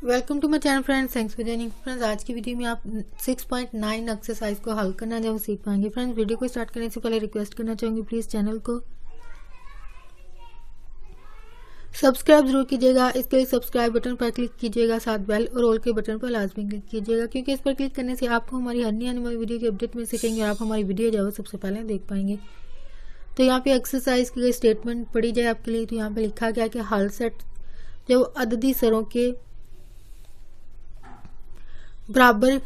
Welcome to my channel friends, thanks for joining. Friends, आज की video में आप 6.9 एक्सरसाइज को हल करना जो सीख पाएंगे। फ्रेंड्स, वीडियो को स्टार्ट करने से पहले रिक्वेस्ट करना चाहूँगी, प्लीज़ चैनल को सब्सक्राइब जरूर कीजिएगा। इसके लिए सब्सक्राइब बटन पर क्लिक कीजिएगा, साथ बेल और ऑल के बटन पर लाजमी क्लिक कीजिएगा, क्योंकि इस पर क्लिक करने से आपको हमारी हर आने वाली वीडियो की अपडेट मिल सकेंगे और आप हमारी वीडियो जो है सबसे पहले देख पाएंगे। तो यहाँ पे एक्सरसाइज की स्टेटमेंट पढ़ी जाए आपके लिए। तो यहाँ पे लिखा गया कि हल सेट जो अददी सरों के बराबर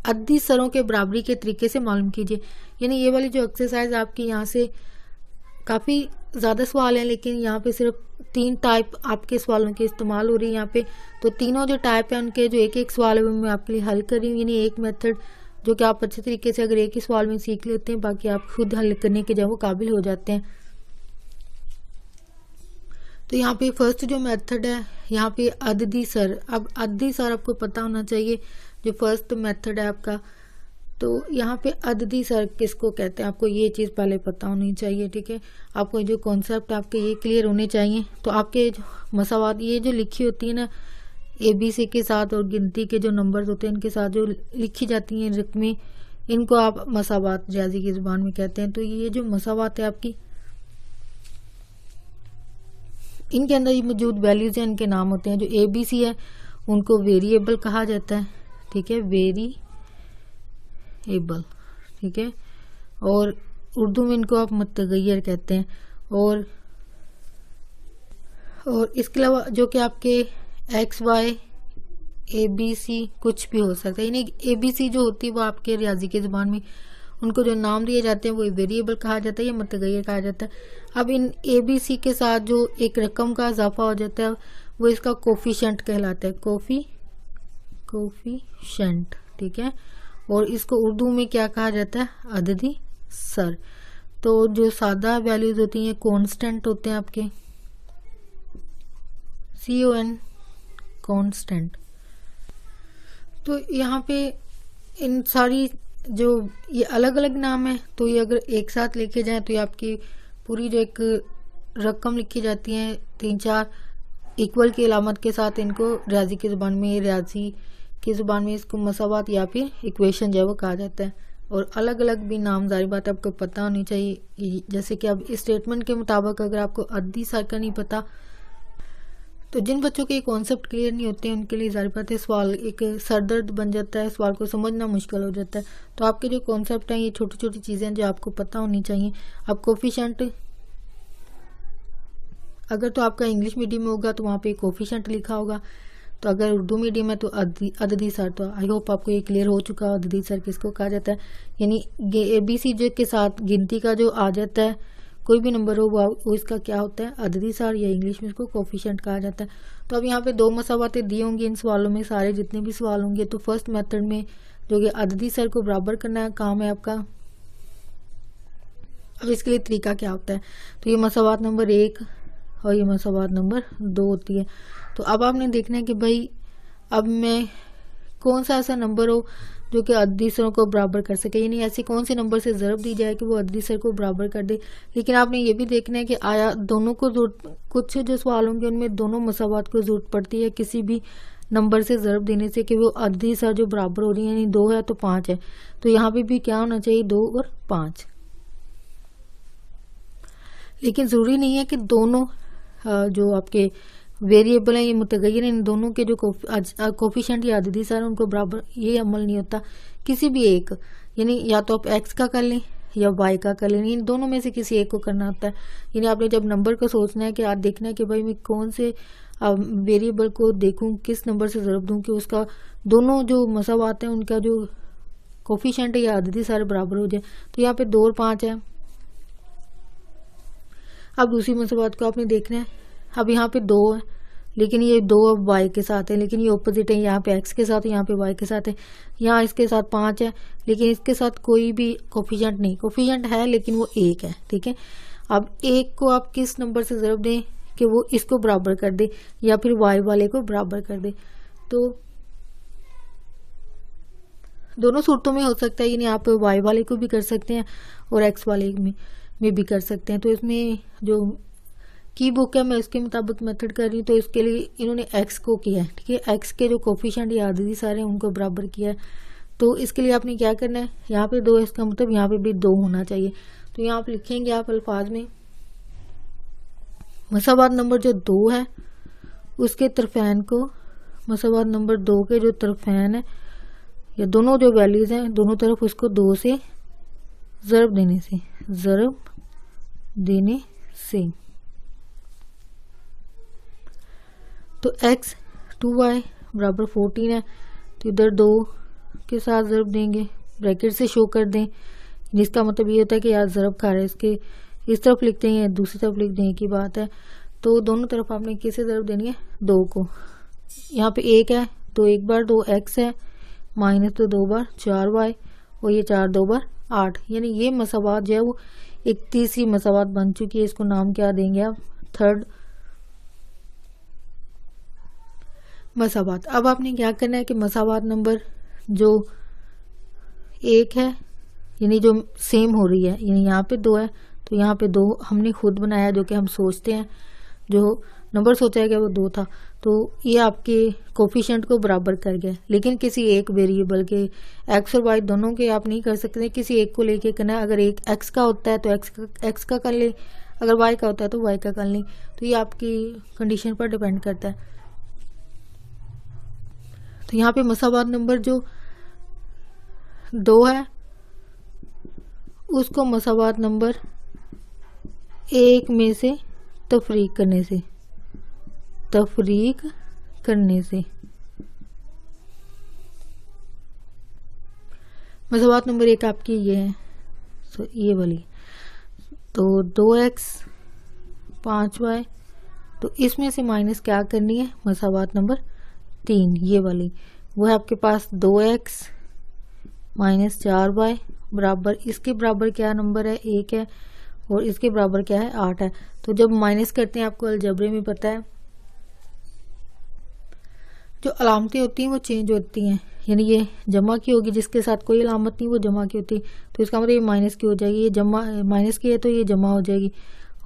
अद्दी सरों के बराबरी के तरीके से मालूम कीजिए। यानी ये वाली जो एक्सरसाइज आपकी यहाँ से काफ़ी ज़्यादा सवाल हैं, लेकिन यहाँ पे सिर्फ 3 टाइप आपके सवालों की इस्तेमाल हो रही है यहाँ पे। तो तीनों जो टाइप है उनके जो एक सवाल है वो मैं आपके लिए हल कर रही हूँ। यानी एक मेथड जो कि आप अच्छे तरीके से अगर एक ही सवाल में सीख लेते हैं, बाकी आप खुद हल करने के जो वो काबिल हो जाते हैं। तो यहाँ पे फर्स्ट जो मेथड है यहाँ पे अददी सर। अब अददी सर आपको पता होना चाहिए, जो फर्स्ट मेथड है आपका। तो यहाँ पे अददी सर किसको कहते हैं, आपको ये चीज़ पहले पता होनी चाहिए, ठीक है। आपको जो कॉन्सेप्ट आपके ये क्लियर होने चाहिए। तो आपके जो मसावात ये जो लिखी होती है ना ABC के साथ, और गिनती के जो नंबर्स होते हैं इनके साथ जो लिखी जाती हैं रकमें, इनको आप मसावात रियाजी की ज़ुबान में कहते हैं। तो ये जो मसावात है आपकी, इनके अंदर ये मौजूद वैल्यूज हैं, इनके नाम होते हैं। जो ABC है उनको वेरिएबल कहा जाता है, ठीक है, वेरिएबल, ठीक है। और उर्दू में इनको आप मुतगय्यर कहते हैं। और इसके अलावा जो कि आपके XY ABC कुछ भी हो सकता है। यानी ABC जो होती है वो आपके रियाजी की ज़ुबान में उनको जो नाम दिए जाते हैं वो वेरिएबल कहा जाता है या मुतगय्यर कहा जाता है। अब इन ABC के साथ जो एक रकम का इजाफा हो जाता है वो इसका कोफिशेंट कहलाता है, कोफिशेंट, ठीक है। और इसको उर्दू में क्या कहा जाता है, अददी सर। तो जो सादा वैल्यूज होती हैं कांस्टेंट होते हैं आपके, CON, कांस्टेंट। तो यहाँ पे इन सारी जो ये अलग अलग नाम है, तो ये अगर एक साथ लिखे जाए तो ये आपकी पूरी जो एक रकम लिखी जाती है 3-4 इक्वल की अलामत के साथ। इनको रियाजी की ज़ुबान में, रियाजी की ज़ुबान में इसको मसावात या फिर इक्वेशन जो है वो कहा जाता है। और अलग अलग भी नाम, जारी बात आपको पता होनी चाहिए। जैसे कि अब इस स्टेटमेंट के मुताबिक अगर आपको अद्दी सर का नहीं पता, तो जिन बच्चों के कॉन्सेप्ट क्लियर नहीं होते हैं उनके लिए जारी बात है सवाल एक सरदर्द बन जाता है, सवाल को समझना मुश्किल हो जाता है। तो आपके जो कॉन्सेप्ट हैं ये छोटी छोटी चीज़ें जो आपको पता होनी चाहिए। अब कोफिशेंट, अगर तो आपका इंग्लिश मीडियम में होगा तो वहाँ पे कोफिशेंट लिखा होगा, तो अगर उर्दू मीडियम है तो अददी सर। तो आई होप आपको ये क्लियर हो चुका है अददी सर किसको कहा जाता है। यानी ABC जो के साथ गिनती का जो आ जाता है कोई भी नंबर हो वो इसका क्या होता है, अददी सर, या इंग्लिश में इसको कोफिशेंट कहा जाता है। तो अब यहाँ पे 2 मसावातें दी होंगी इन सवालों में, सारे जितने भी सवाल होंगे। तो फर्स्ट मेथड में जो कि अददी सर को बराबर करना काम है आपका। अब इसके लिए तरीका क्या होता है, तो ये मसावात नंबर 1 और ये मसावात नंबर 2 होती है। तो अब आपने देखना है कि भाई अब मैं कौन सा ऐसा नंबर हो जो कि अददी सरों को बराबर कर सके। यानी ऐसे कौन से नंबर से ज़रब दी जाए कि वो अददी सर को बराबर कर दे। लेकिन आपने ये भी देखना है कि आया दोनों को कुछ जो सवाल होंगे उनमें दोनों मसावात को जरूरत पड़ती है किसी भी नंबर से ज़रब देने से कि वो अददी सर जो बराबर हो रही है। यानी 2 है तो 5 है, तो यहाँ पे भी क्या होना चाहिए, 2 और 5। लेकिन ज़रूरी नहीं है कि दोनों जो आपके वेरिएबल है ये मुतगय्यर, इन दोनों के जो कोफिशेंट या अददी सर उनको बराबर, ये अमल नहीं होता किसी भी एक। यानी या तो आप X का कर लें या Y का कर लें, इन दोनों में से किसी एक को करना होता है। यानी आपने जब नंबर को सोचना है कि आप देखना है कि भाई मैं कौन से वेरिएबल को देखूं, किस नंबर से ज़रब दूं कि उसका दोनों जो मसावात हैं उनका जो कोफिशेंट या अददी सर बराबर हो जाए। तो यहाँ पे 2 और 5 है। अब दूसरी मसावात को आपने देखना है। अब यहाँ पे 2 है, लेकिन ये 2 अब Y के साथ है, लेकिन ये ऑपोजिट है, यहाँ पे X के साथ है, यहाँ पे Y के साथ है। यहाँ इसके साथ 5 है, लेकिन इसके साथ कोई भी कोफिशेंट नहीं, कोफिशेंट है लेकिन वो 1 है, ठीक है। अब 1 को आप किस नंबर से ज़रब दें कि वो इसको बराबर कर दे या फिर Y वाले को बराबर कर दे। तो दोनों सूरतों में हो सकता है, यानी आप Y वाले को भी कर सकते हैं और X वाले में भी कर सकते हैं। तो इसमें जो की बुक है, मैं उसके मुताबिक मेथड कर रही हूँ। तो इसके लिए इन्होंने एक्स को किया है, ठीक है, एक्स के जो कोफिशिएंट याद ही सारे उनको बराबर किया है। तो इसके लिए आपने क्या करना है, यहाँ पे 2 इसका मतलब यहाँ पे भी 2 होना चाहिए। तो यहाँ पे लिखेंगे आप अल्फाज में मसावात नंबर जो 2 है उसके तरफैन को, मसावात नंबर 2 के जो तरफैन है या दोनों जो वैल्यूज हैं दोनों तरफ उसको 2 से ज़रब देने से, ज़रब देने से। तो x 2y बराबर 14 है, तो इधर 2 के साथ ज़रब देंगे, ब्रैकेट से शो कर दें, जिसका मतलब ये होता है कि यार ज़रब खा रहे हैं, इसके इस तरफ लिखते हैं या दूसरी तरफ लिख दें, की बात है। तो दोनों तरफ आपने किसे ज़रब देनी है, 2 को। यहाँ पे 1 है तो 1 बार 2x है, माइनस तो 2 बार 4y, और ये 4 2 बार 8, यानी ये मसावात जो है वो एक तीसरी मसावात बन चुकी है। इसको नाम क्या देंगे आप, थर्ड मसावात। अब आपने क्या करना है कि मसावात नंबर जो 1 है यानी जो सेम हो रही है, यानी यहाँ पे 2 है तो यहाँ पे 2 हमने खुद बनाया, जो कि हम सोचते हैं जो नंबर सोचा है कि वो 2 था, तो ये आपके कोफिशिएंट को बराबर कर गया। लेकिन किसी एक वेरिएबल के एक्स और वाई दोनों के आप नहीं कर सकते, किसी एक को लेके करना है। अगर एक एक्स का होता है तो एक्स का कर ले, अगर वाई का होता है तो वाई का कर ले। तो ये आपकी कंडीशन पर डिपेंड करता है। तो यहाँ पे मसावात नंबर जो 2 है उसको मसावात नंबर 1 में से तफरीक करने से, तफरीक करने से मसावात नंबर 1 आपकी ये है, तो ये वाली, तो 2x 5y, तो इसमें से माइनस क्या करनी है, मसावात नंबर 3 ये वाली, वो है आपके पास 2x माइनस 4y बराबर, इसके बराबर क्या नंबर है, 1 है, और इसके बराबर क्या है, 8 है। तो जब माइनस करते हैं आपको अलजबरे में पता है जो अलामतें होती हैं वो चेंज होती हैं, यानी ये जमा की होगी जिसके साथ कोई अलामत नहीं वो जमा की होती, तो इसका मतलब ये माइनस की हो जाएगी, ये जमा माइनस की है तो ये जमा हो जाएगी,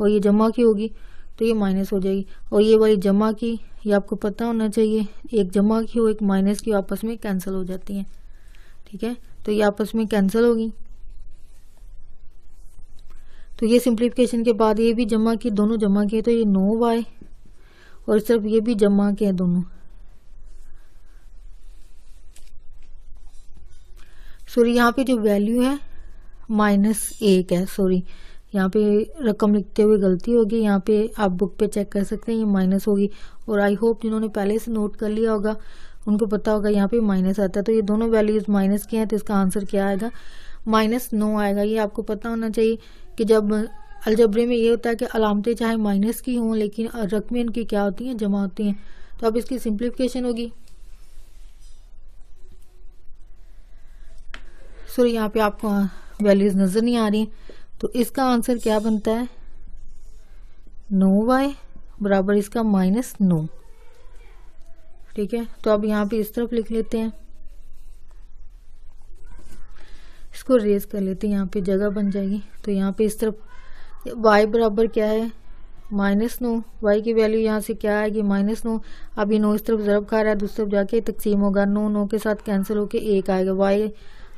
और ये जमा की होगी तो ये माइनस हो जाएगी, और ये वाली जमा की, ये आपको पता होना चाहिए, एक जमा की हो एक माइनस की आपस में कैंसिल हो जाती हैं, ठीक है, तो ये आपस में कैंसिल होगी। तो ये सिंप्लीफिकेशन के बाद ये भी जमा की, दोनों जमा किए तो ये 9y, और सिर्फ ये भी जमा के दोनों, सॉरी यहाँ पे जो वैल्यू है -1 है, सॉरी यहाँ पे रकम लिखते हुए गलती होगी, यहाँ पे आप बुक पे चेक कर सकते हैं ये माइनस होगी, और आई होप जिन्होंने पहले से नोट कर लिया होगा उनको पता होगा यहाँ पे माइनस आता है। तो ये दोनों वैल्यूज माइनस की हैं तो इसका आंसर क्या आएगा, -9 आएगा। ये आपको पता होना चाहिए कि जब अलजबरे में ये होता है कि अलामतें चाहे माइनस की हों लेकिन रकमें इनकी क्या होती हैं, जमा होती हैं। तो अब इसकी सिंप्लीफिकेशन होगी, सॉरी यहाँ पे आपको वैल्यूज नजर नहीं आ रही, तो इसका आंसर क्या बनता है, 9y बराबर इसका -9, ठीक है। तो अब यहाँ पे इस तरफ लिख लेते हैं, इसको रेज कर लेते हैं, यहाँ पे जगह बन जाएगी। तो यहाँ पे इस तरफ y बराबर क्या है, -9, y की वैल्यू यहाँ से क्या आएगी, -9। अब ये 9 इस तरफ ज़रब खा रहा है, दूसरी तरफ जाके तकसीम होगा, 9 9 के साथ कैंसिल होके 1 आएगा, y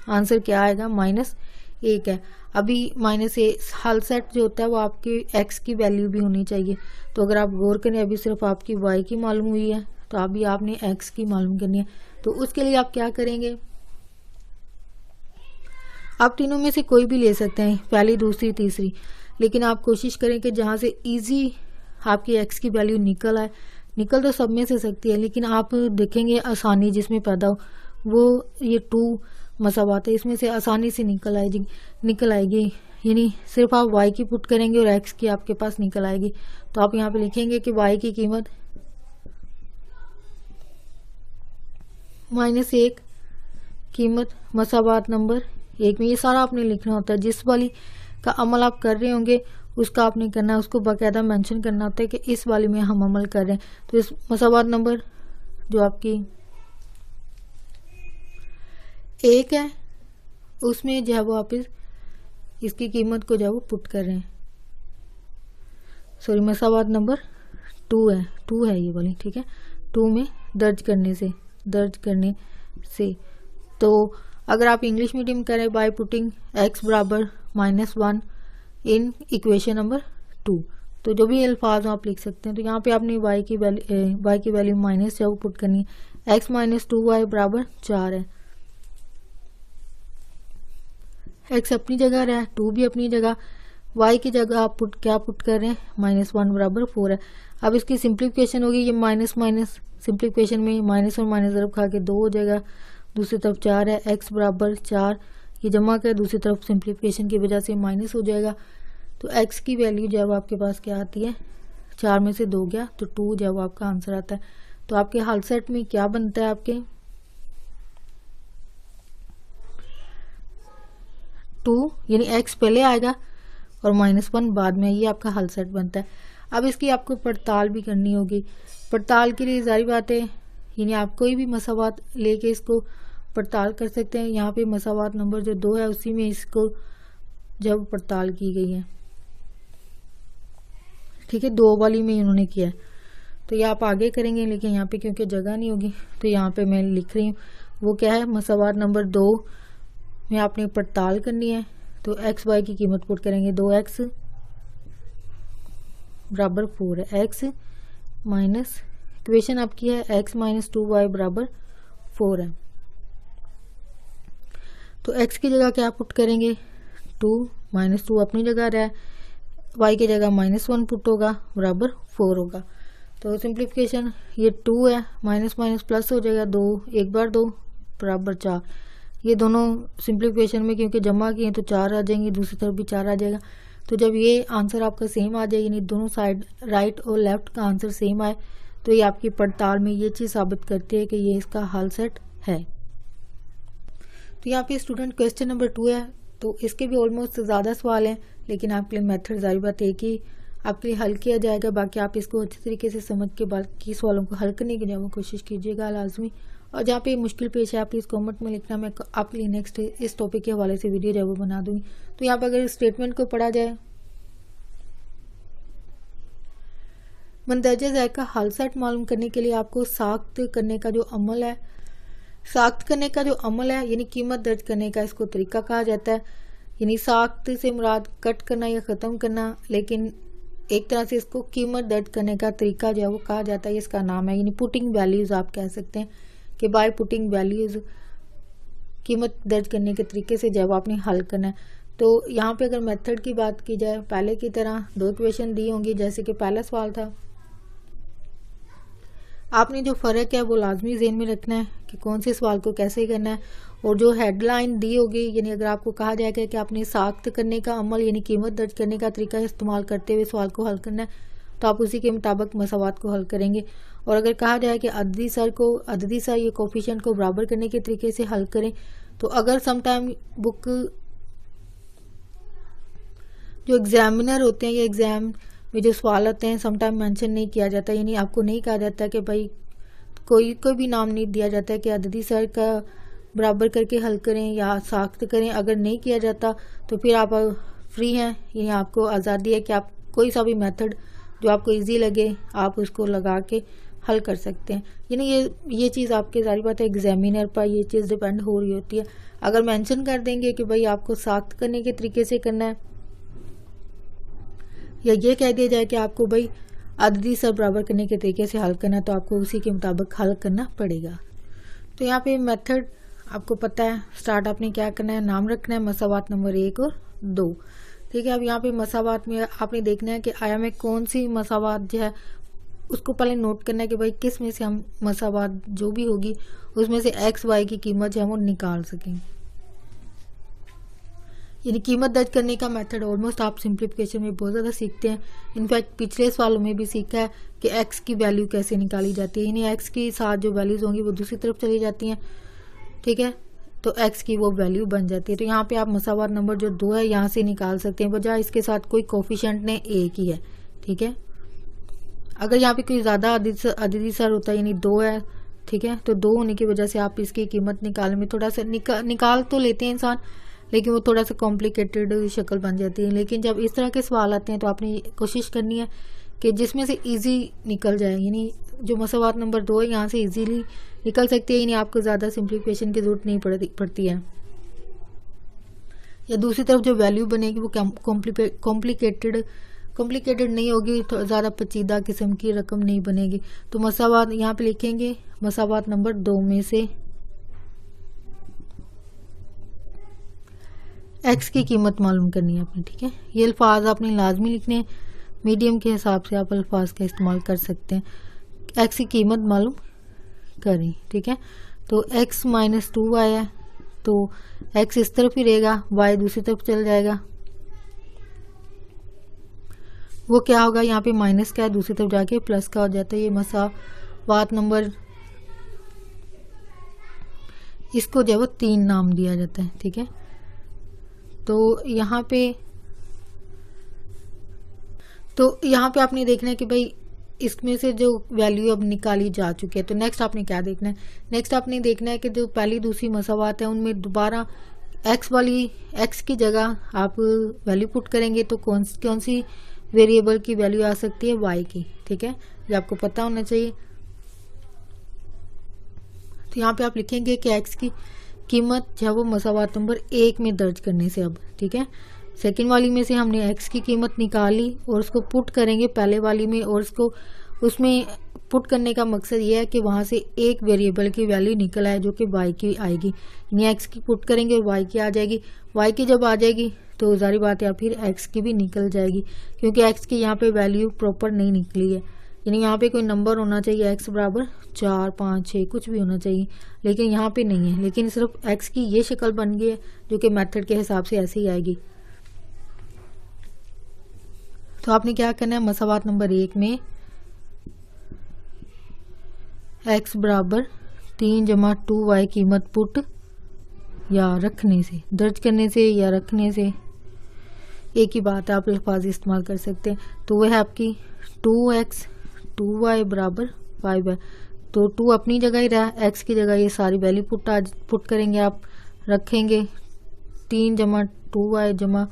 आंसर क्या आएगा, -1 है। अभी -1 हल सेट जो होता है वो आपकी x की वैल्यू भी होनी चाहिए। तो अगर आप गौर करें अभी सिर्फ आपकी y की मालूम हुई है, तो अभी आपने x की मालूम करनी है। तो उसके लिए आप क्या करेंगे, आप तीनों में से कोई भी ले सकते हैं, पहली दूसरी तीसरी, लेकिन आप कोशिश करें कि जहाँ से इजी आपकी x की वैल्यू निकल आए। निकल तो सब में से सकती है, लेकिन आप देखेंगे आसानी जिसमें पैदा हो वो ये 2 मसावात है, इसमें से आसानी से निकल आएगी, यानी सिर्फ आप y की पुट करेंगे और x की आपके पास निकल आएगी। तो आप यहाँ पे लिखेंगे कि y की कीमत -1 कीमत मसावात नंबर 1 में, ये सारा आपने लिखना होता है। जिस वाली का अमल आप कर रहे होंगे उसका आपने करना है, उसको बाकायदा मेंशन करना होता है कि इस वाली में हम अमल कर रहे हैं। तो इस मसावात नंबर जो आपकी 1 है उसमें जो है वो आप इसकी कीमत को जो है वो पुट कर रहे हैं। सॉरी मसावात नंबर 2 है ये वाली, ठीक है। 2 में दर्ज करने से तो अगर आप इंग्लिश मीडियम करें बाय पुटिंग x बराबर -1 इन इक्वेशन नंबर 2, तो जो भी अल्फाज आप लिख सकते हैं। तो यहाँ पे आपने y की वैल्यू माइनस से पुट करनी है। x माइनस 2y बराबर 4 है। x अपनी जगह रहा है, 2 भी अपनी जगह, y की जगह आप क्या पुट कर रहे हैं, -1 बराबर 4 है। अब इसकी सिंप्लीफिकेशन होगी, ये माइनस सिंप्लीफिकेशन में माइनस और माइनस ज़रब खा के 2 हो जाएगा, दूसरी तरफ 4 है, x बराबर 4, ये जमा कर दूसरी तरफ सिंप्लीफिकेशन की वजह से माइनस हो जाएगा। तो x की वैल्यू जब आपके पास क्या आती है, 4 में से 2 गया तो 2 जब आपका आंसर आता है। तो आपके हल सेट में क्या बनता है, आपके 2 यानी x पहले आएगा और -1 बाद में, ये आपका हल सेट बनता है। अब इसकी आपको पड़ताल भी करनी होगी। पड़ताल के लिए जारी बात है, यानी आप कोई भी मसावात लेके इसको पड़ताल कर सकते हैं। यहाँ पे मसावात नंबर जो 2 है उसी में इसको जब पड़ताल की गई है, ठीक है, 2 वाली में इन्होंने किया है। तो ये आप आगे करेंगे, लेकिन यहाँ पे क्योंकि जगह नहीं होगी तो यहाँ पे मैं लिख रही हूँ। वो क्या है, मसावात नंबर 2 में आपने पड़ताल करनी है। तो एक्स वाई की कीमत पुट करेंगे, 2x बराबर 4 है, x माइनस इक्वेशन आपकी है x माइनस 2y बराबर 4 है। तो x की जगह क्या पुट करेंगे, 2 -2 अपनी जगह रहा है, y की जगह -1 पुट होगा बराबर 4 होगा। तो सिंप्लीफिकेशन ये 2 है, माइनस माइनस प्लस हो जाएगा, 2 एक बार 2 बराबर 4। ये दोनों सिंप्लीफिकेशन में क्योंकि जमा किए तो 4 आ जाएंगे, दूसरी तरफ भी 4 आ जाएगा। तो जब ये आंसर आपका सेम आ जाए, यानी दोनों साइड राइट और लेफ्ट का आंसर सेम आए, तो ये आपकी पड़ताल में ये चीज़ साबित करती है कि ये इसका हल सेट है। तो यहाँ पे स्टूडेंट क्वेश्चन नंबर 2 है, तो इसके भी ऑलमोस्ट ज़्यादा सवाल हैं, लेकिन आपके लिए मेथड जारी बात एक ही आपके लिए हल किया जाएगा। बाकी आप इसको अच्छी तरीके से समझ के बाकी सवालों को हल करने की जो कोशिश कीजिएगा लाजमी। और जहाँ पे मुश्किल पेश है आप प्लीज़ कमेंट में लिखना, मैं आपके लिए नेक्स्ट इस टॉपिक के हवाले से वीडियो जो वो बना दूंगी। तो यहाँ पे अगर स्टेटमेंट को पढ़ा जाए, मंदरजा ज़ायद का हल सेट मालूम करने के लिए आपको साख्त करने का जो अमल है, यानी कीमत दर्ज करने का इसको तरीका कहा जाता है। यानी साख्त से मुराद कट करना या ख़त्म करना, लेकिन एक तरह से इसको कीमत दर्ज करने का तरीका जो है वो कहा जाता है, इसका नाम है, यानी पुटिंग वैल्यूज़ आप कह सकते हैं कि बाय पुटिंग वैल्यूज़ कीमत दर्ज करने के तरीके से जब आपने हल करना है। तो यहाँ पे अगर मेथड की बात की जाए, पहले की तरह 2 इक्वेशन दी होंगी, जैसे कि पहला सवाल था। आपने जो फ़र्क है वो लाजमी ज़हन में रखना है कि कौन से सवाल को कैसे करना है। और जो हेडलाइन दी होगी, यानी अगर आपको कहा जाएगा कि आपने साख्त करने का अमल यानी कीमत दर्ज करने का तरीका इस्तेमाल करते हुए सवाल को हल करना है, तो आप उसी के मुताबिक मसावात को हल करेंगे। और अगर कहा जाए कि अददी सर ये कोफिशिएंट को बराबर करने के तरीके से हल करें, तो अगर समटाइम बुक जो एग्जामिनर होते हैं या एग्जाम में जो सवाल होते हैं समटाइम मेंशन नहीं किया जाता, यानी आपको नहीं कहा जाता कि भाई कोई भी नाम नहीं दिया जाता है कि अददी सर का बराबर करके हल करें या साख्त करें। अगर नहीं किया जाता तो फिर आप फ्री हैं, यानी आपको आज़ादी है कि आप कोई सा भी मेथड जो आपको इजी लगे आप उसको लगा के हल कर सकते हैं। यानी ये चीज़ आपके जारी बात है एग्जामिनर पर ये चीज़ डिपेंड हो रही होती है। अगर मेंशन कर देंगे कि भाई आपको साख्त करने के तरीके से करना है, या ये कह दिया जाए कि आपको भाई अददी सर बराबर करने के तरीके से हल करना, तो आपको उसी के मुताबिक हल करना पड़ेगा। तो यहाँ पे मेथड आपको पता है, स्टार्ट आपने क्या करना है, नाम रखना है मसावात नंबर 1 और 2, ठीक है। अब यहाँ पे मसावात में आपने देखना है कि आया में कौन सी मसावात जो है उसको पहले नोट करना है कि भाई किस में से हम मसावात जो भी होगी उसमें से एक्स वाई की कीमत जो है वो निकाल सकेंगे। यानी कीमत दर्ज करने का मेथड ऑलमोस्ट आप सिंप्लीफिकेशन में बहुत ज़्यादा सीखते हैं। इनफैक्ट पिछले सवालों में भी सीखा है कि एक्स की वैल्यू कैसे निकाली जाती है, यानी एक्स के साथ जो वैल्यूज़ होंगी वो दूसरी तरफ चली जाती हैं, ठीक है, तो एक्स की वो वैल्यू बन जाती है। तो यहाँ पे आप मसावात नंबर जो 2 है यहाँ से निकाल सकते हैं, बजाय इसके साथ कोई कोफिशिएंट ने एक ही है, ठीक है। अगर यहाँ पे कोई ज़्यादा अददी सर होता है, यानी 2 है, ठीक है, तो 2 होने की वजह से आप इसकी कीमत निकालने में थोड़ा सा निकाल तो लेते हैं इंसान, लेकिन वो थोड़ा सा कॉम्प्लिकेटेड शक्ल बन जाती है। लेकिन जब इस तरह के सवाल आते हैं तो आपने कोशिश करनी है कि जिसमें से इजी निकल जाए, यानी जो मसावात नंबर 2 है यहाँ से इजीली निकल सकती है, यानी आपको ज़्यादा सिंप्लीफिकेशन की जरूरत नहीं पड़ती है। या दूसरी तरफ जो वैल्यू बनेगी वो कॉम्प्लिकेटेड नहीं होगी, तो ज़्यादा पेचीदा किस्म की रकम नहीं बनेगी। तो मसावात यहाँ पे लिखेंगे मसावात नंबर 2 में से एक्स की कीमत मालूम करनी है आपने, ठीक है। ये अल्फाज आपने लाजमी लिखने हैं, मीडियम के हिसाब से आप अल्फाज का इस्तेमाल कर सकते हैं। एक्स की कीमत मालूम करें, ठीक है। तो x माइनस 2y है, तो x इस तरफ ही रहेगा, y दूसरी तरफ चल जाएगा। वो क्या होगा, यहाँ पे माइनस का है, दूसरी तरफ जाके प्लस का हो जाता है। ये मसावात नंबर, इसको जो है वो 3 नाम दिया जाता है, ठीक है। तो यहाँ पे आपने देखना है कि भाई इसमें से जो वैल्यू अब निकाली जा चुकी है, तो नेक्स्ट आपने क्या देखना है, नेक्स्ट आपने देखना है कि जो पहली दूसरी मसावात है उनमें दोबारा एक्स की जगह आप वैल्यू पुट करेंगे तो कौन सी वेरिएबल की वैल्यू आ सकती है, वाई की, ठीक है। ये आपको पता होना चाहिए। तो यहाँ पे आप लिखेंगे कि एक्स की कीमत जो है वो मसावात नंबर 1 में दर्ज करने से, अब ठीक है, सेकंड वाली में से हमने एक्स की कीमत निकाली और उसको पुट करेंगे पहले वाली में, और उसको उसमें पुट करने का मकसद ये है कि वहां से एक वेरिएबल की वैल्यू निकल आए जो कि वाई की आएगी, यानी एक्स की पुट करेंगे और वाई की आ जाएगी। वाई की जब आ जाएगी तो जारी बात है फिर एक्स की भी निकल जाएगी, क्योंकि एक्स की यहाँ पे वैल्यू प्रॉपर नहीं निकली है, यानी यहाँ पे कोई नंबर होना चाहिए एक्स बराबर 4, 5, 6 कुछ भी होना चाहिए, लेकिन यहाँ पे नहीं है। लेकिन सिर्फ एक्स की ये शक्ल बन गई है जो कि मेथड के हिसाब से ऐसे ही आएगी। तो आपने क्या करना है, मसावात नंबर 1 में x बराबर 3 जमा 2y कीमत पुट या रखने से, दर्ज करने से या रखने से एक ही बात है, आप अल्फाज इस्तेमाल कर सकते हैं। तो वह है आपकी 2x 2y बराबर 5 है। तो 2 अपनी जगह ही रहा, x की जगह ये सारी वैल्यू पुट करेंगे, आप रखेंगे 3 जमा 2y जमा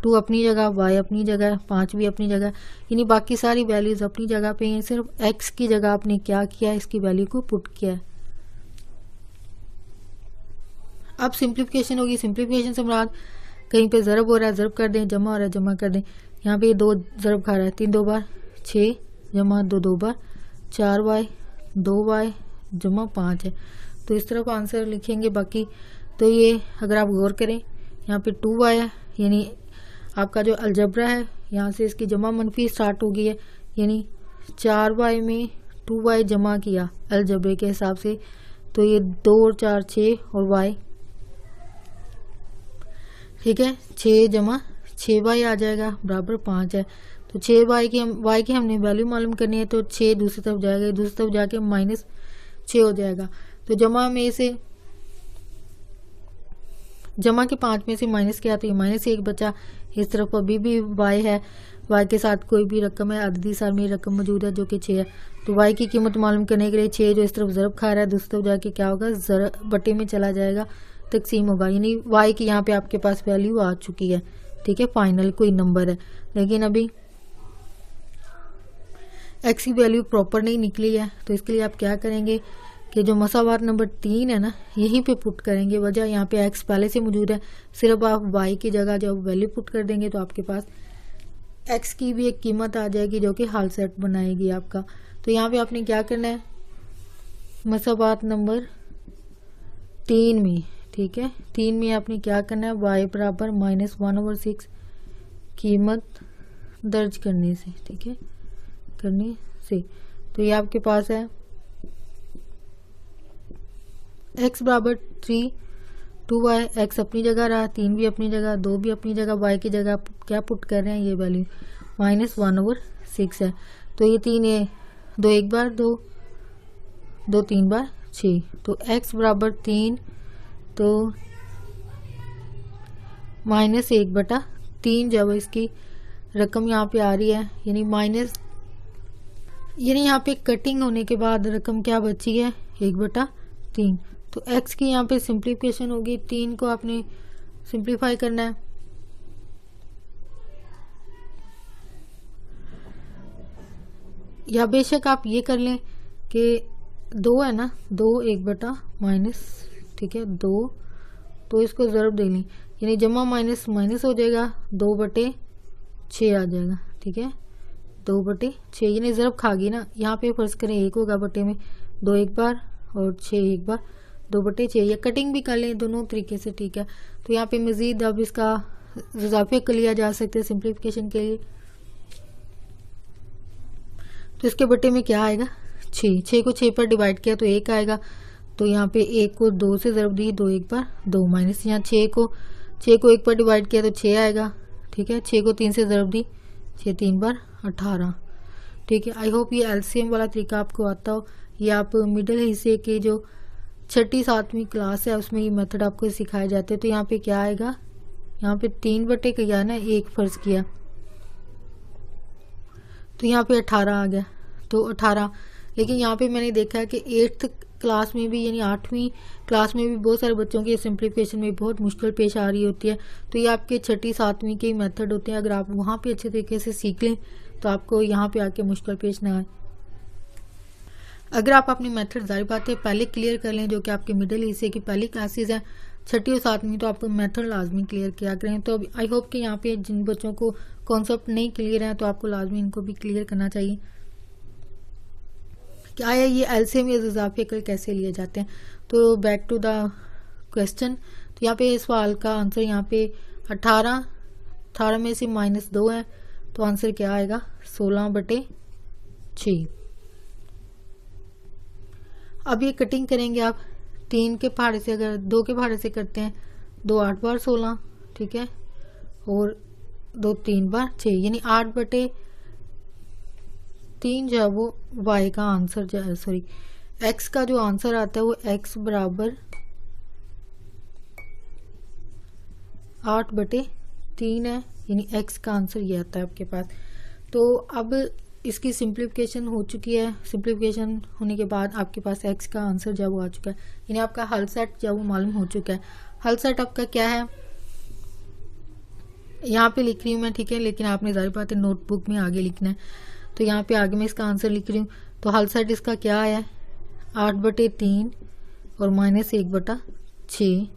2 अपनी जगह, y अपनी जगह, 5 भी अपनी जगह, यानी बाकी सारी वैल्यूज अपनी जगह पे हैं। सिर्फ x की जगह आपने क्या किया, इसकी वैल्यू को पुट किया है। अब सिंप्लीफिकेशन होगी, सिंप्लीफिकेशन से मुराद कहीं पे ज़रब हो रहा है ज़रब कर दें, जमा हो रहा है जमा कर दें। यहाँ पे 2 ज़रब खा रहा है, 3 2 बार 6 जमा 2 2 बार 4y 2y जमा 5 है। तो इस तरफ आंसर लिखेंगे बाकी। तो ये अगर आप गौर करें यहाँ पे 2y है, यानी आपका जो अलजबरा है यहाँ से इसकी जमा मनफी स्टार्ट हो गई है, यानी 4y में 2y जमा किया अलजबरे के हिसाब से, तो ये 2 और 4 6 और y, ठीक है, 6 जमा 6y आ जाएगा बराबर 5 है। तो 6y की हमने वैल्यू मालूम करनी है, तो 6 दूसरी तरफ जाएगा, दूसरी तरफ जाके -6 हो जाएगा। तो जमा में से जमा के 5 में से माइनस किया तो ये -1 बचा। इस तरफ अभी भी y है, y के साथ कोई भी रकम है, अददी सारमी रकम मौजूद है जो कि 6 है। तो y की कीमत मालूम करने के लिए 6 जो इस तरफ ज़रब खा रहा है दूसरी तरफ जाके क्या होगा, ज़रब बटे में चला जाएगा, तकसीम होगा, यानी y की यहाँ पे आपके पास वैल्यू आ चुकी है, ठीक है, फाइनल कोई नंबर है। लेकिन अभी x की वैल्यू प्रॉपर नहीं निकली है, तो इसके लिए आप क्या करेंगे कि जो मसावात नंबर 3 है ना, यहीं पे पुट करेंगे। वजह यहाँ पे x पहले से मौजूद है, सिर्फ आप y की जगह जब वैल्यू पुट कर देंगे तो आपके पास x की भी एक कीमत आ जाएगी जो कि हाल सेट बनाएगी आपका। तो यहाँ पे आपने क्या करना है, मसावात नंबर 3 में, ठीक है, 3 में आपने क्या करना है, y बराबर -1/6 कीमत दर्ज करने से, ठीक है, करने से। तो ये आपके पास है x बराबर 3 2y, x अपनी जगह रहा, 3 भी अपनी जगह, 2 भी अपनी जगह, y की जगह क्या पुट कर रहे हैं, ये वैल्यू -1/6 है। तो ये 3 है, 2 एक बार 2 2 3 बार 6, तो x बराबर 3, तो -1/3 जब इसकी रकम यहाँ पे आ रही है, यानी यहाँ पे कटिंग होने के बाद रकम क्या बची है, 1/3। तो x की यहाँ पे सिंप्लीफिकेशन होगी, 3 को आपने सिंप्लीफाई करना है। या बेशक आप ये कर लें कि 2 है ना, 2 1/-, ठीक है 2, तो इसको ज़रब दे लें, यानी जमा माइनस माइनस हो जाएगा, 2/6 आ जाएगा, ठीक है 2/6, यानी ज़रब खा गई ना। यहाँ पे फर्ज करें 1 होगा बटे में, 2 एक बार और 6 एक बार, 2/6, या कटिंग भी कर लें, दोनों तरीके से ठीक है। तो यहाँ पे मज़ीद अब इसका इजाफे कर लिया जा सकता है सिंप्लीफिकेशन के लिए। तो इसके बटे में क्या आएगा, 6 को 6 पर डिवाइड किया तो 1 आएगा, तो यहाँ पे 1 को 2 से ज़रब दी, 2 एक बार 2 माइनस, यहाँ 6 को 1 पर डिवाइड किया तो 6 आएगा, ठीक है 6 को 3 से ज़रब दी, 6 3 बार 18, ठीक है। आई होप ये एलसीएम वाला तरीका आपको आता हो। ये आप मिडिल हिस्से के जो 6ठी 7वीं क्लास है उसमें ये मेथड आपको सिखाए जाते हैं। तो यहाँ पे क्या आएगा, यहाँ पे 3 किया ना, 1 फर्ज किया तो यहाँ पे 18 आ गया, तो 18। लेकिन यहाँ पे मैंने देखा है कि 8th क्लास में भी, यानी 8वीं क्लास में भी बहुत सारे बच्चों की सिंप्लीफिकेशन में बहुत मुश्किल पेश आ रही होती है। तो ये आपके 6ठी 7वीं के मेथड होते हैं, अगर आप वहाँ पे अच्छे तरीके से सीख लें तो आपको यहाँ पे आके मुश्किल पेश ना आए। अगर आप अपनी मेथड ज़ाहिर बात है पहले क्लियर कर लें, जो कि आपके मिडिल हिस्से की पहली क्लासेज हैं 6ठी और 7वीं, तो आपको मेथड लाजमी क्लियर किया करें। तो आई होप कि यहाँ पे जिन बच्चों को कॉन्सेप्ट नहीं क्लियर है तो आपको लाजमी इनको भी क्लियर करना चाहिए कि आया ये एलसीएम या इजाफे कल कैसे लिए जाते हैं। तो बैक टू द क्वेश्चन, तो यहाँ पे इस सवाल का आंसर यहाँ पे 18 में से -2 है, तो आंसर क्या आएगा 16/6। अब ये कटिंग करेंगे आप 3 के पहाड़े से, अगर 2 के पहाड़े से करते हैं, 2 8 बार 16, ठीक है, और 2 3 बार 6, यानी 8/3 जो है वो y का आंसर जो है, सॉरी x का जो आंसर आता है वो x बराबर 8/3 है, यानी x का आंसर ये आता है आपके पास। तो अब इसकी सिंप्लीफिकेशन हो चुकी है, सिंप्लीफिकेशन होने के बाद आपके पास x का आंसर जो वो आ चुका है, यानी आपका हल सेट जो वो मालूम हो चुका है। हल सेट आपका क्या है यहाँ पे लिख रही हूँ मैं, ठीक है, लेकिन आपने ज़ाहिर बात है नोटबुक में आगे लिखना है। तो यहाँ पे आगे मैं इसका आंसर लिख रही हूँ। तो हल सेट इसका क्या है 8/3 और -1/6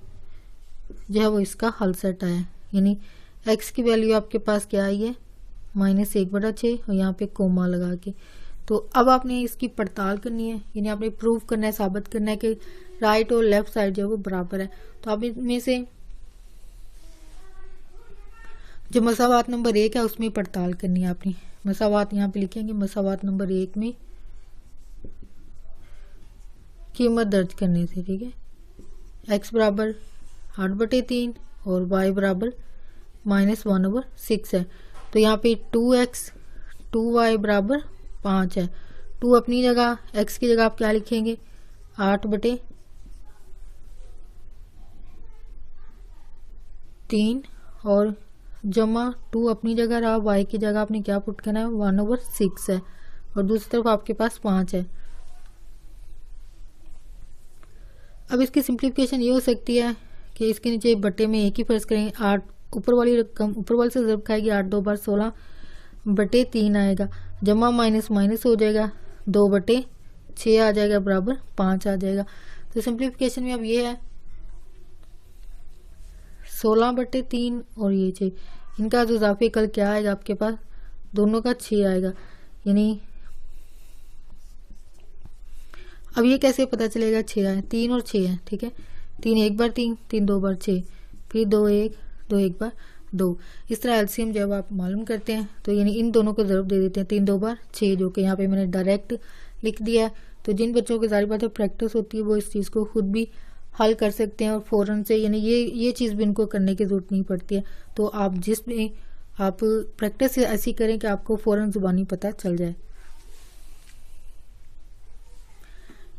जो है वो इसका हल सेट आया, यानी x की वैल्यू आपके पास क्या आई है -1/6 और यहाँ पे कोमा लगा के। तो अब आपने इसकी पड़ताल करनी है, यानी आपने प्रूव करना है, साबित करना है कि राइट और लेफ्ट साइड जो है वो बराबर है। तो आप इनमें से जो मसावात नंबर 1 है उसमें पड़ताल करनी है आपने। मसावात यहाँ पे लिखेंगे, मसावात नंबर 1 में कीमत दर्ज करने से, ठीक है, x बराबर 8/3 और y बराबर -1/6 है। तो यहाँ पे 2x 2y बराबर 5 है। 2 अपनी जगह, x की जगह आप क्या लिखेंगे 8/3 और जमा 2 अपनी जगह रहा, y की जगह आपने क्या पुट करना है 1/6 है, और दूसरी तरफ आपके पास 5 है। अब इसकी सिंप्लीफिकेशन ये हो सकती है कि इसके नीचे बटे में एक ही फर्ज करें, 8 ऊपर वाली रकम ऊपर वाले से ज़रब खाएगी, 8 2 बार 16/3 आएगा, जमा माइनस माइनस हो जाएगा, 2/6 आ जाएगा बराबर 5 आ जाएगा। तो सिंप्लीफिकेशन में अब ये है 16/3 और ये 6, इनका जो इजाफी कल क्या आएगा आपके पास, दोनों का 6 आएगा। यानी अब ये कैसे पता चलेगा 6 आए, 3 और 6 है, ठीक है, 3 1 बार 3, 3 2 बार 6, फिर 2 1 2 1 बार 2। इस तरह एलसीएम जब आप मालूम करते हैं तो यानी इन दोनों को ज़रूर दे देते हैं, 3 2 बार 6, जो कि यहाँ पे मैंने डायरेक्ट लिख दिया है। तो जिन बच्चों को ज़ाहिर बात है प्रैक्टिस होती है वो इस चीज़ को खुद भी हल कर सकते हैं और फ़ौरन से, यानी ये चीज़ भी इनको करने की ज़रूरत नहीं पड़ती है। तो आप जिसमें आप प्रैक्टिस ऐसी करें कि आपको फ़ौरन ज़ुबानी पता चल जाए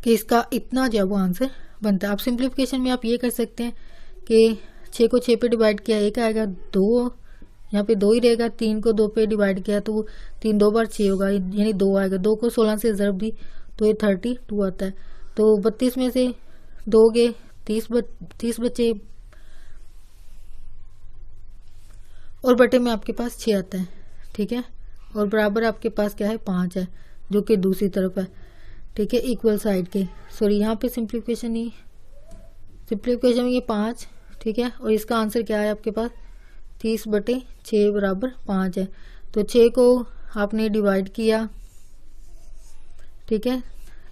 कि इसका इतना जो वो आंसर बनता है। आप सिंप्लीफिकेशन में आप ये कर सकते हैं कि 6 को 6 पे डिवाइड किया 1 आएगा, 2 यहाँ पे 2 ही रहेगा, 3 को 2 पे डिवाइड किया तो 3 2 बार 6 होगा, यानी 2 आएगा, 2 को 16 से ज़रब दी तो ये 32 आता है। तो 32 में से 2 के 30 बचे, और बटे में आपके पास 6 आता है, ठीक है। और बराबर आपके पास क्या है 5 है, जो कि दूसरी तरफ है, ठीक है, इक्वल साइड के। सॉरी यहाँ पे सिंप्लीफिकेशन नहीं, सिंप्लीफिकेशन में ये 5, ठीक है। और इसका आंसर क्या है आपके पास 30/6 बराबर 5 है। तो 6 को आपने डिवाइड किया, ठीक है,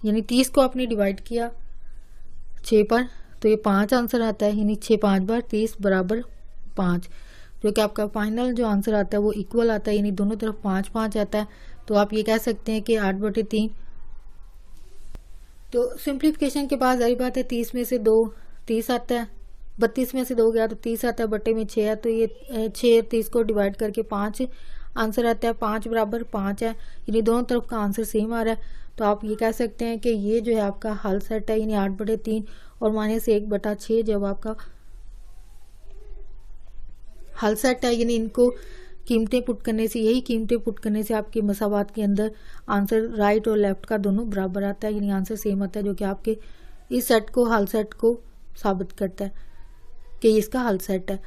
यानी 30 को आपने डिवाइड किया 6 पर, तो ये 5 आंसर आता है, यानी 6 5 बार 30 बराबर 5, जो कि आपका फाइनल जो आंसर आता है वो इक्वल आता है, यानी दोनों तरफ 5 5 आता है। तो आप ये कह सकते हैं कि 8/3। तो सिंप्लीफिकेशन के बाद जारी बात है 30 में से 2 30 आता है, 32 में से 2 गया तो 30 आता है, बटे में 6 है, तो ये 6 30 को डिवाइड करके 5 आंसर आता है, 5 बराबर 5 है, यानी दोनों तरफ का आंसर सेम आ रहा है। तो आप ये कह सकते हैं कि ये जो है आपका हल सेट है, यानी 8/3 और -1/6 जब आपका हल सेट है, यानी इनको कीमतें पुट करने से, यही कीमतें पुट करने से आपके मसावात के अंदर आंसर राइट और लेफ्ट का दोनों बराबर आता है, यानी आंसर सेम आता है, जो कि आपके इस सेट को हल सेट को साबित करता है कि इसका हल सेट है।